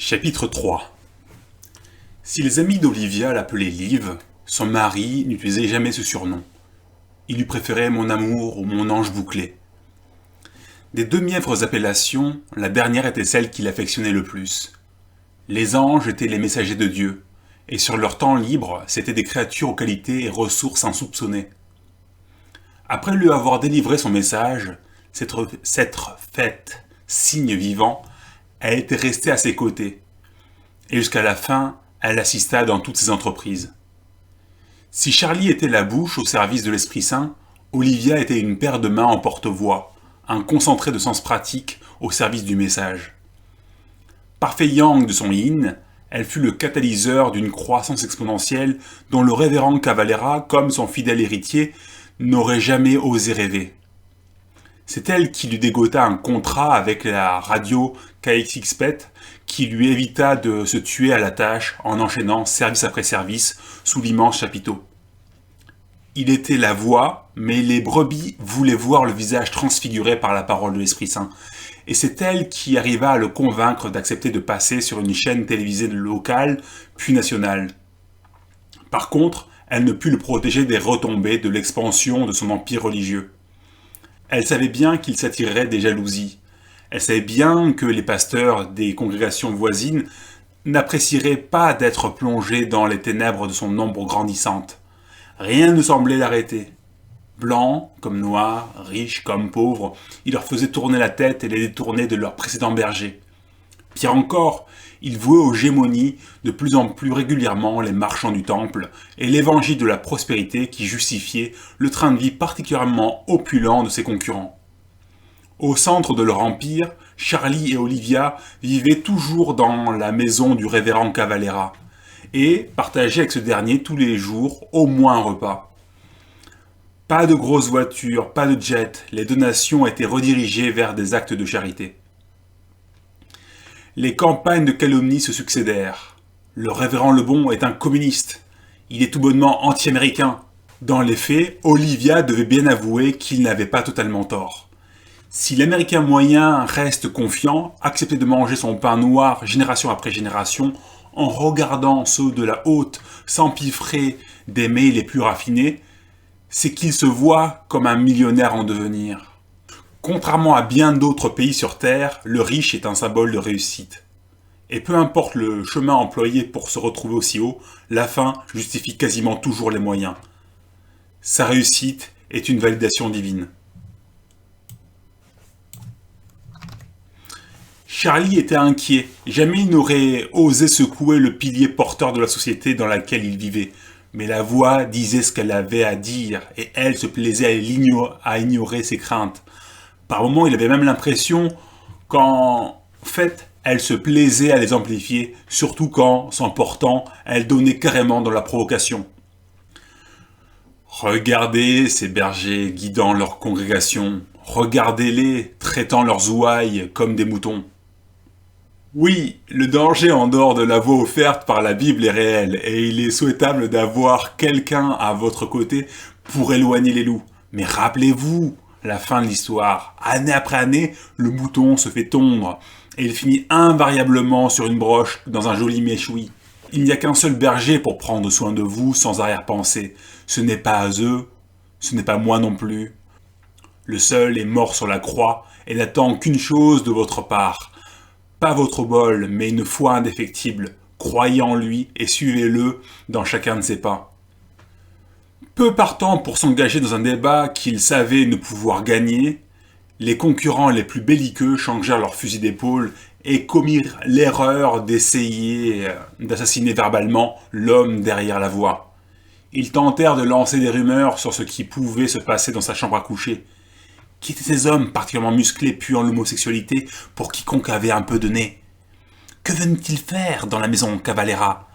Chapitre 3. Si les amis d'Olivia l'appelaient Liv, son mari n'utilisait jamais ce surnom. Il lui préférait mon amour ou mon ange bouclé. Des deux mièvres appellations, la dernière était celle qu'il affectionnait le plus. Les anges étaient les messagers de Dieu, et sur leur temps libre, c'étaient des créatures aux qualités et ressources insoupçonnées. Après lui avoir délivré son message, s'être faite signe vivant, elle était restée à ses côtés, et jusqu'à la fin, elle assista dans toutes ses entreprises. Si Charlie était la bouche au service de l'Esprit Saint, Olivia était une paire de mains en porte-voix, un concentré de sens pratique au service du message. Parfait yang de son yin, elle fut le catalyseur d'une croissance exponentielle dont le révérend Cavalera, comme son fidèle héritier, n'aurait jamais osé rêver. C'est elle qui lui dégota un contrat avec la radio KXXPET qui lui évita de se tuer à la tâche en enchaînant service après service sous l'immense chapiteau. Il était la voix, mais les brebis voulaient voir le visage transfiguré par la parole de l'Esprit Saint, et c'est elle qui arriva à le convaincre d'accepter de passer sur une chaîne télévisée locale, puis nationale. Par contre, elle ne put le protéger des retombées de l'expansion de son empire religieux. Elle savait bien qu'il s'attirerait des jalousies. Elle savait bien que les pasteurs des congrégations voisines n'apprécieraient pas d'être plongés dans les ténèbres de son ombre grandissante. Rien ne semblait l'arrêter. Blanc comme noir, riche comme pauvre, il leur faisait tourner la tête et les détourner de leurs précédents bergers. Pire encore, il vouait aux gémonies de plus en plus régulièrement les marchands du temple et l'évangile de la prospérité qui justifiait le train de vie particulièrement opulent de ses concurrents. Au centre de leur empire, Charlie et Olivia vivaient toujours dans la maison du révérend Cavalera et partageaient avec ce dernier tous les jours au moins un repas. Pas de grosses voitures, pas de jet, les donations étaient redirigées vers des actes de charité. Les campagnes de calomnie se succédèrent. Le révérend Lebon est un communiste. Il est tout bonnement anti-américain. Dans les faits, Olivia devait bien avouer qu'il n'avait pas totalement tort. Si l'Américain moyen reste confiant, accepter de manger son pain noir génération après génération, en regardant ceux de la haute s'empiffrer des mets les plus raffinés, c'est qu'il se voit comme un millionnaire en devenir. Contrairement à bien d'autres pays sur Terre, le riche est un symbole de réussite. Et peu importe le chemin employé pour se retrouver aussi haut, la fin justifie quasiment toujours les moyens. Sa réussite est une validation divine. Charlie était inquiet. Jamais il n'aurait osé secouer le pilier porteur de la société dans laquelle il vivait. Mais la voix disait ce qu'elle avait à dire, et elle se plaisait à ignorer ses craintes. Par moments, il avait même l'impression qu'en fait, elle se plaisait à les amplifier, surtout quand, s'emportant, elle donnait carrément dans la provocation. Regardez ces bergers guidant leur congrégation, regardez-les traitant leurs ouailles comme des moutons. Oui, le danger en dehors de la voie offerte par la Bible est réel, et il est souhaitable d'avoir quelqu'un à votre côté pour éloigner les loups. Mais rappelez-vous, la fin de l'histoire. Année après année, le mouton se fait tondre et il finit invariablement sur une broche dans un joli méchoui. Il n'y a qu'un seul berger pour prendre soin de vous sans arrière-pensée. Ce n'est pas eux, ce n'est pas moi non plus. Le seul est mort sur la croix et n'attend qu'une chose de votre part. Pas votre bol, mais une foi indéfectible. Croyez en lui et suivez-le dans chacun de ses pas. Peu partant pour s'engager dans un débat qu'ils savaient ne pouvoir gagner, les concurrents les plus belliqueux changèrent leur fusil d'épaule et commirent l'erreur d'essayer d'assassiner verbalement l'homme derrière la voix. Ils tentèrent de lancer des rumeurs sur ce qui pouvait se passer dans sa chambre à coucher. Qui étaient ces hommes particulièrement musclés puant l'homosexualité pour quiconque avait un peu de nez? Que venaient-ils faire dans la maison Cavalera?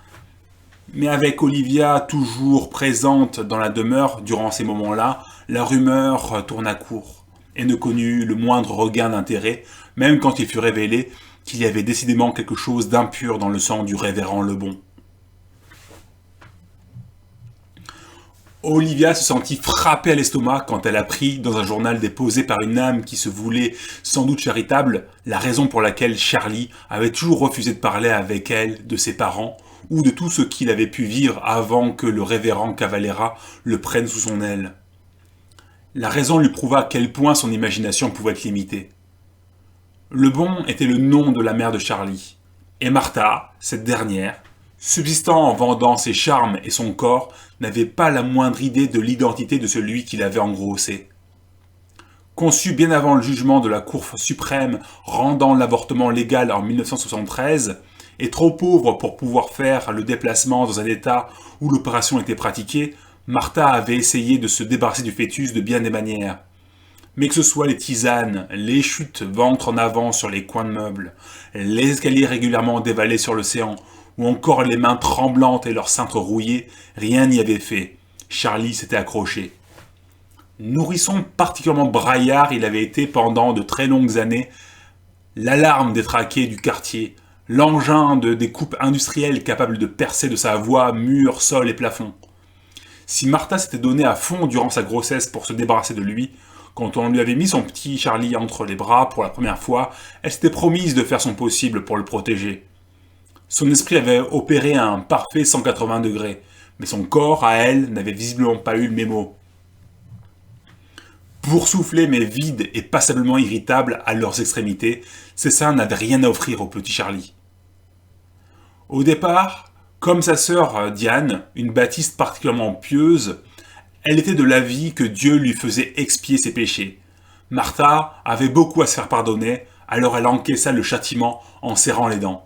Mais avec Olivia toujours présente dans la demeure durant ces moments-là, la rumeur tourna court et ne connut le moindre regain d'intérêt, même quand il fut révélé qu'il y avait décidément quelque chose d'impur dans le sang du révérend Lebon. Olivia se sentit frappée à l'estomac quand elle apprit, dans un journal déposé par une âme qui se voulait sans doute charitable, la raison pour laquelle Charlie avait toujours refusé de parler avec elle de ses parents ou de tout ce qu'il avait pu vivre avant que le révérend Cavalera le prenne sous son aile. La raison lui prouva à quel point son imagination pouvait être limitée. Le Bon était le nom de la mère de Charlie, et Martha, cette dernière, subsistant en vendant ses charmes et son corps, n'avait pas la moindre idée de l'identité de celui qui l'avait engrossé. Conçu bien avant le jugement de la Cour suprême rendant l'avortement légal en 1973, et trop pauvre pour pouvoir faire le déplacement dans un état où l'opération était pratiquée, Martha avait essayé de se débarrasser du fœtus de bien des manières. Mais que ce soit les tisanes, les chutes ventre en avant sur les coins de meubles, les escaliers régulièrement dévalés sur l'océan, ou encore les mains tremblantes et leurs cintres rouillés, rien n'y avait fait. Charlie s'était accroché. Nourrisson particulièrement braillard, il avait été pendant de très longues années l'alarme des traqués du quartier, l'engin des coupes industrielles capables de percer de sa voix murs, sols et plafonds. Si Martha s'était donnée à fond durant sa grossesse pour se débarrasser de lui, quand on lui avait mis son petit Charlie entre les bras pour la première fois, elle s'était promise de faire son possible pour le protéger. Son esprit avait opéré à un parfait 180 degrés, mais son corps, à elle, n'avait visiblement pas eu le mémo. Boursouflés mais vides et passablement irritables à leurs extrémités, ces seins n'avaient rien à offrir au petit Charlie. Au départ, comme sa sœur Diane, une baptiste particulièrement pieuse, elle était de l'avis que Dieu lui faisait expier ses péchés. Martha avait beaucoup à se faire pardonner, alors elle encaissa le châtiment en serrant les dents.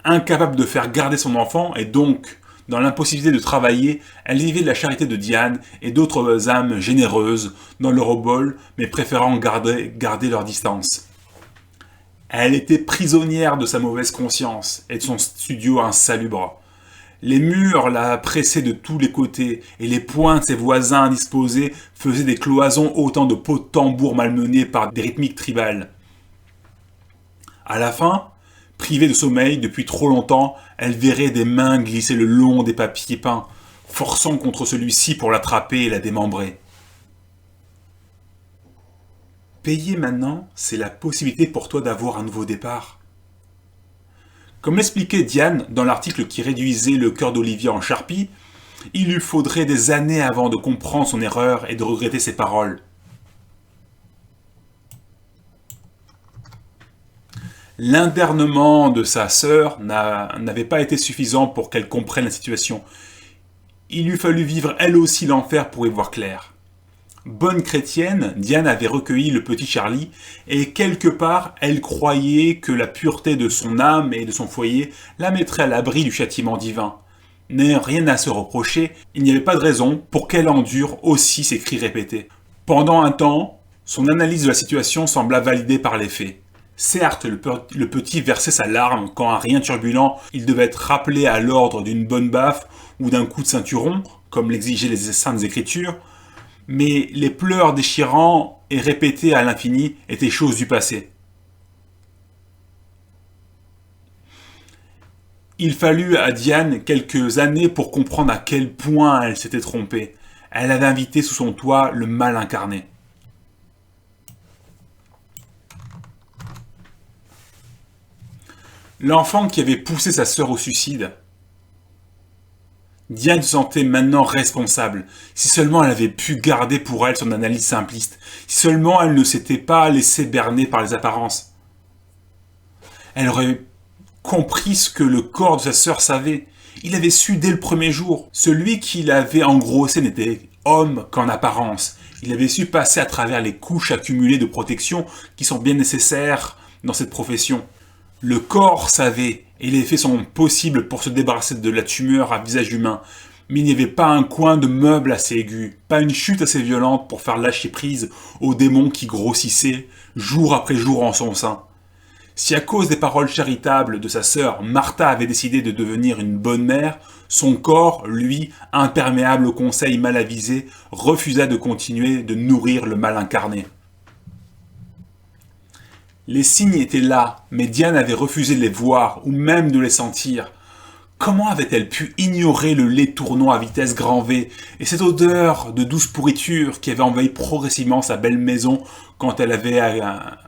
Incapable de faire garder son enfant et donc dans l'impossibilité de travailler, elle vivait de la charité de Diane et d'autres âmes généreuses dans leur obol, mais préférant garder leur distance. Elle était prisonnière de sa mauvaise conscience et de son studio insalubre. Les murs la pressaient de tous les côtés, et les poings de ses voisins indisposés faisaient des cloisons autant de pots de tambour malmenés par des rythmiques tribales. À la fin, privée de sommeil depuis trop longtemps, elle verrait des mains glisser le long des papiers peints, forçant contre celui-ci pour l'attraper et la démembrer. Payer maintenant, c'est la possibilité pour toi d'avoir un nouveau départ. Comme l'expliquait Diane dans l'article qui réduisait le cœur d'Olivia en charpie, il lui faudrait des années avant de comprendre son erreur et de regretter ses paroles. L'internement de sa sœur n'avait pas été suffisant pour qu'elle comprenne la situation. Il lui fallut vivre elle aussi l'enfer pour y voir clair. Bonne chrétienne, Diane avait recueilli le petit Charlie, et quelque part, elle croyait que la pureté de son âme et de son foyer la mettrait à l'abri du châtiment divin. N'ayant rien à se reprocher, il n'y avait pas de raison pour qu'elle endure aussi ces cris répétés. Pendant un temps, son analyse de la situation sembla validée par les faits. Certes, le petit versait sa larme quand à rien turbulent, il devait être rappelé à l'ordre d'une bonne baffe ou d'un coup de ceinturon, comme l'exigeaient les saintes écritures, mais les pleurs déchirants et répétés à l'infini étaient chose du passé. Il fallut à Diane quelques années pour comprendre à quel point elle s'était trompée. Elle avait invité sous son toit le mal incarné. L'enfant qui avait poussé sa sœur au suicide. Diane se sentait maintenant responsable. Si seulement elle avait pu garder pour elle son analyse simpliste. Si seulement elle ne s'était pas laissée berner par les apparences. Elle aurait compris ce que le corps de sa sœur savait. Il avait su dès le premier jour. Celui qui l'avait engrossé n'était homme qu'en apparence. Il avait su passer à travers les couches accumulées de protection qui sont bien nécessaires dans cette profession. Le corps savait, et les effets sont possibles pour se débarrasser de la tumeur à visage humain, mais il n'y avait pas un coin de meuble assez aigu, pas une chute assez violente pour faire lâcher prise au démon qui grossissait jour après jour en son sein. Si à cause des paroles charitables de sa sœur, Martha avait décidé de devenir une bonne mère, son corps, lui, imperméable aux conseils mal avisés, refusa de continuer de nourrir le mal incarné. Les signes étaient là, mais Diane avait refusé de les voir ou même de les sentir. Comment avait-elle pu ignorer le lait tournant à vitesse grand V et cette odeur de douce pourriture qui avait envahi progressivement sa belle maison quand elle avait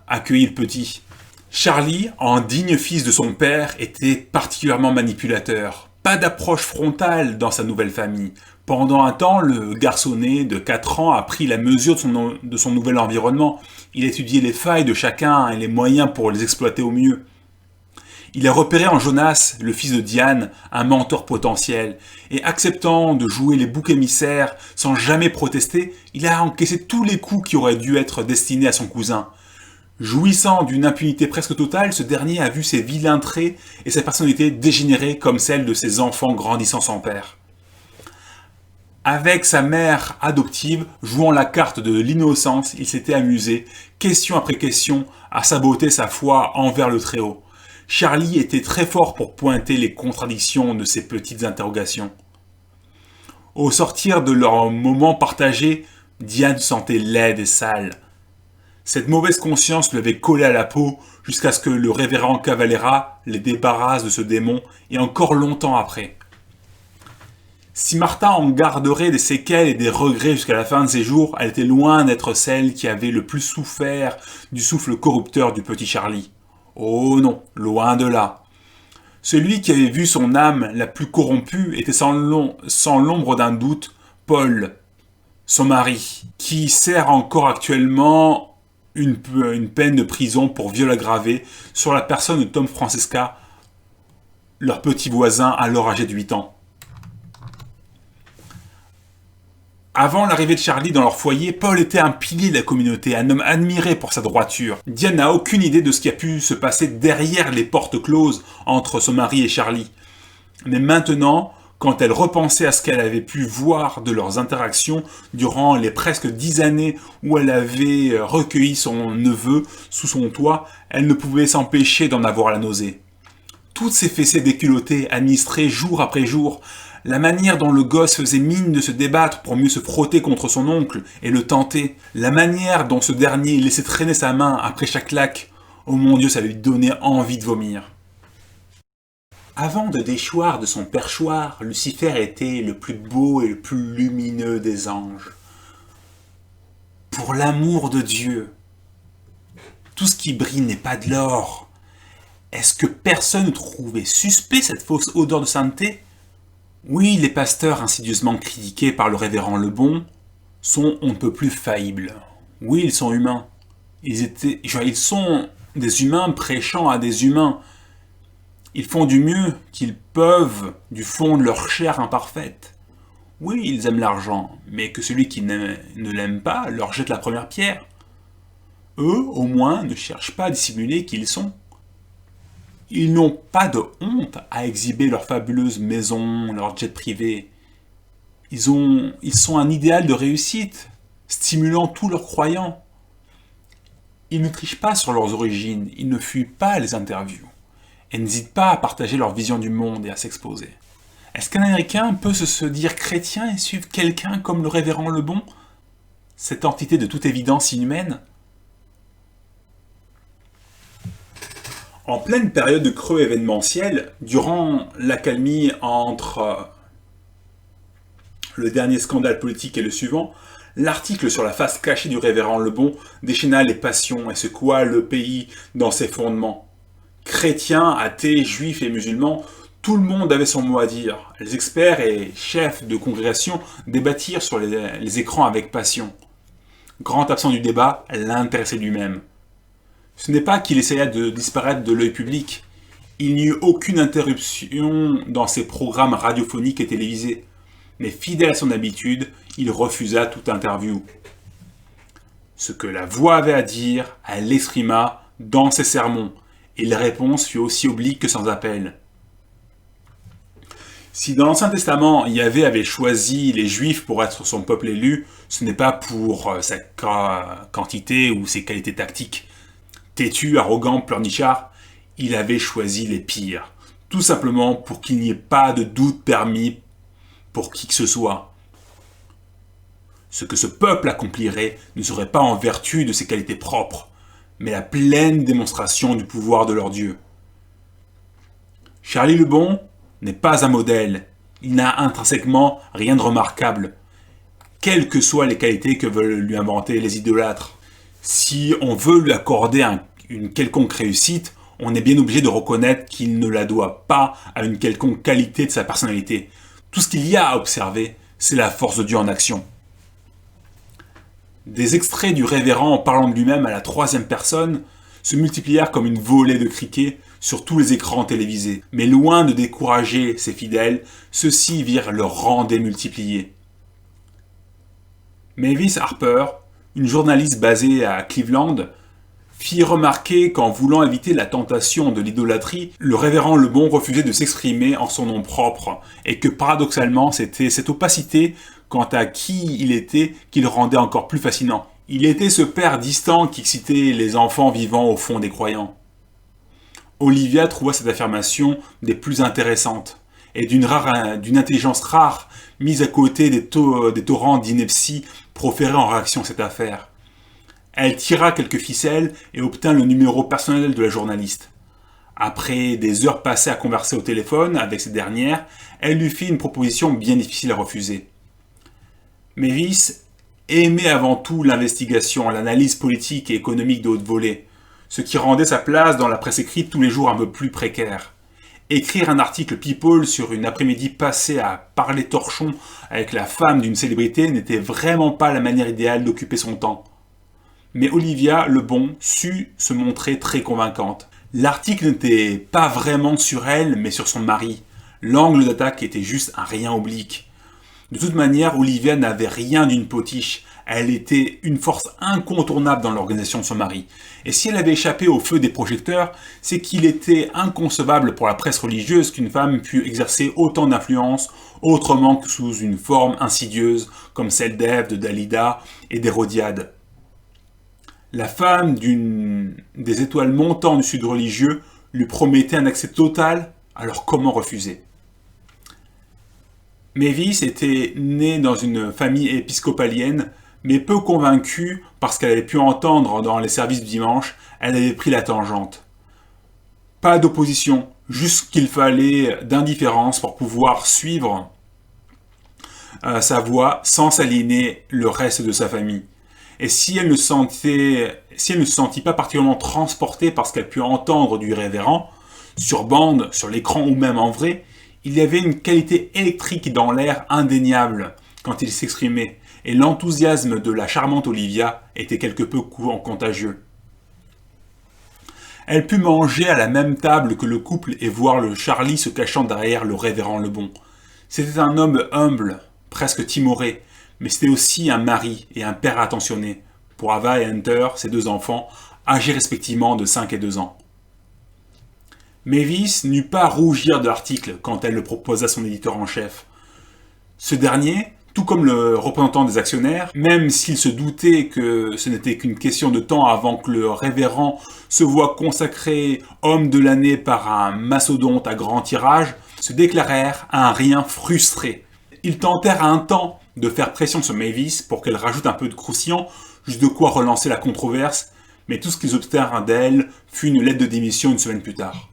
accueilli le petit? Charlie, en digne fils de son père, était particulièrement manipulateur. Pas d'approche frontale dans sa nouvelle famille. Pendant un temps, le garçonnet de 4 ans a pris la mesure de son nouvel environnement. Il a étudié les failles de chacun et les moyens pour les exploiter au mieux. Il a repéré en Jonas, le fils de Diane, un mentor potentiel, et acceptant de jouer les boucs émissaires sans jamais protester, il a encaissé tous les coups qui auraient dû être destinés à son cousin. Jouissant d'une impunité presque totale, ce dernier a vu ses vilains traits et sa personnalité dégénérer comme celle de ses enfants grandissant sans père. Avec sa mère adoptive, jouant la carte de l'innocence, il s'était amusé, question après question, à saboter sa foi envers le Très-Haut. Charlie était très fort pour pointer les contradictions de ces petites interrogations. Au sortir de leur moment partagé, Diane se sentait laide et sale. Cette mauvaise conscience lui avait collé à la peau jusqu'à ce que le révérend Cavalera les débarrasse de ce démon et encore longtemps après. Si Martha en garderait des séquelles et des regrets jusqu'à la fin de ses jours, elle était loin d'être celle qui avait le plus souffert du souffle corrupteur du petit Charlie. Oh non, loin de là. Celui qui avait vu son âme la plus corrompue était sans l'ombre d'un doute Paul, son mari, qui sert encore actuellement une peine de prison pour viol aggravé sur la personne de Tom Francesca, leur petit voisin alors âgé de 8 ans. Avant l'arrivée de Charlie dans leur foyer, Paul était un pilier de la communauté, un homme admiré pour sa droiture. Diane n'a aucune idée de ce qui a pu se passer derrière les portes closes entre son mari et Charlie. Mais maintenant, quand elle repensait à ce qu'elle avait pu voir de leurs interactions durant les presque 10 années où elle avait recueilli son neveu sous son toit, elle ne pouvait s'empêcher d'en avoir la nausée. Toutes ces fessées déculottées, administrées jour après jour, la manière dont le gosse faisait mine de se débattre pour mieux se frotter contre son oncle et le tenter, la manière dont ce dernier laissait traîner sa main après chaque claque, oh mon Dieu, ça lui donnait envie de vomir. Avant de déchoir de son perchoir, Lucifer était le plus beau et le plus lumineux des anges. Pour l'amour de Dieu, tout ce qui brille n'est pas de l'or. Est-ce que personne ne trouvait suspect cette fausse odeur de sainteté ? Oui, les pasteurs insidieusement critiqués par le révérend Lebon sont on ne peut plus faillibles. Oui, ils sont humains. Ils sont des humains prêchant à des humains. Ils font du mieux qu'ils peuvent du fond de leur chair imparfaite. Oui, ils aiment l'argent, mais que celui qui ne l'aime pas leur jette la première pierre. Eux, au moins, ne cherchent pas à dissimuler qui ils sont. Ils n'ont pas de honte à exhiber leurs fabuleuses maisons, leurs jets privés. Ils sont un idéal de réussite, stimulant tous leurs croyants. Ils ne trichent pas sur leurs origines, ils ne fuient pas les interviews, et n'hésitent pas à partager leur vision du monde et à s'exposer. Est-ce qu'un Américain peut se dire chrétien et suivre quelqu'un comme le révérend Lebon, cette entité de toute évidence inhumaine? En pleine période de creux événementiel, durant l'accalmie entre le dernier scandale politique et le suivant, l'article sur la face cachée du révérend Lebon déchaîna les passions et secoua le pays dans ses fondements. Chrétiens, athées, juifs et musulmans, tout le monde avait son mot à dire. Les experts et chefs de congrégation débattirent sur les écrans avec passion. Grand absent du débat, l'intéressé lui-même. Ce n'est pas qu'il essaya de disparaître de l'œil public. Il n'y eut aucune interruption dans ses programmes radiophoniques et télévisés. Mais fidèle à son habitude, il refusa toute interview. Ce que la voix avait à dire, elle l'exprima dans ses sermons, et la réponse fut aussi oblique que sans appel. Si dans l'Ancien Testament, Yahvé avait choisi les Juifs pour être son peuple élu, ce n'est pas pour sa quantité ou ses qualités tactiques. Têtu, arrogant, pleurnichard, il avait choisi les pires, tout simplement pour qu'il n'y ait pas de doute permis pour qui que ce soit. Ce que ce peuple accomplirait ne serait pas en vertu de ses qualités propres, mais la pleine démonstration du pouvoir de leur Dieu. Charlie Lebon n'est pas un modèle. Il n'a intrinsèquement rien de remarquable, quelles que soient les qualités que veulent lui inventer les idolâtres. Si on veut lui accorder une quelconque réussite, on est bien obligé de reconnaître qu'il ne la doit pas à une quelconque qualité de sa personnalité. Tout ce qu'il y a à observer, c'est la force de Dieu en action. Des extraits du révérend parlant de lui-même à la troisième personne se multiplièrent comme une volée de criquets sur tous les écrans télévisés. Mais loin de décourager ses fidèles, ceux-ci virent leur rang démultiplié. Mavis Harper, une journaliste basée à Cleveland, fit remarquer qu'en voulant éviter la tentation de l'idolâtrie, le révérend Lebon refusait de s'exprimer en son nom propre, et que paradoxalement c'était cette opacité quant à qui il était qui le rendait encore plus fascinant. Il était ce père distant qui excitait les enfants vivant au fond des croyants. Olivia trouva cette affirmation des plus intéressantes, et d'une intelligence rare, mise à côté des torrents d'ineptie proférés en réaction à cette affaire. Elle tira quelques ficelles et obtint le numéro personnel de la journaliste. Après des heures passées à converser au téléphone avec cette dernière, elle lui fit une proposition bien difficile à refuser. Mavis aimait avant tout l'investigation, l'analyse politique et économique de haute volée, ce qui rendait sa place dans la presse écrite tous les jours un peu plus précaire. Écrire un article People sur une après-midi passée à parler torchon avec la femme d'une célébrité n'était vraiment pas la manière idéale d'occuper son temps. Mais Olivia Lebon sut se montrer très convaincante. L'article n'était pas vraiment sur elle, mais sur son mari. L'angle d'attaque était juste un rien oblique. De toute manière, Olivia n'avait rien d'une potiche. Elle était une force incontournable dans l'organisation de son mari. Et si elle avait échappé au feu des projecteurs, c'est qu'il était inconcevable pour la presse religieuse qu'une femme pût exercer autant d'influence autrement que sous une forme insidieuse comme celle d'Ève, de Dalida et d'Hérodiade. La femme des étoiles montantes du sud religieux lui promettait un accès total, alors comment refuser? Mavis était née dans une famille épiscopalienne, mais peu convaincue parce qu'elle avait pu entendre dans les services du dimanche, elle avait pris la tangente. Pas d'opposition, juste qu'il fallait d'indifférence pour pouvoir suivre sa voie sans s'aliéner le reste de sa famille. Et si elle ne se sentit pas particulièrement transportée parce qu'elle put entendre du révérend, sur bande, sur l'écran ou même en vrai, il y avait une qualité électrique dans l'air indéniable quand il s'exprimait, et l'enthousiasme de la charmante Olivia était quelque peu contagieux. Elle put manger à la même table que le couple et voir le Charlie se cachant derrière le révérend Lebon. C'était un homme humble, presque timoré, mais c'était aussi un mari et un père attentionné, pour Ava et Hunter, ses deux enfants, âgés respectivement de 5 et 2 ans. Mavis n'eut pas à rougir de l'article quand elle le proposa à son éditeur en chef. Ce dernier, tout comme le représentant des actionnaires, même s'il se doutait que ce n'était qu'une question de temps avant que le révérend se voie consacré homme de l'année par un mastodonte à grand tirage, se déclarèrent à un rien frustrés. Ils tentèrent à un temps de faire pression sur Mavis pour qu'elle rajoute un peu de croustillant, juste de quoi relancer la controverse, mais tout ce qu'ils obtinrent d'elle fut une lettre de démission une semaine plus tard.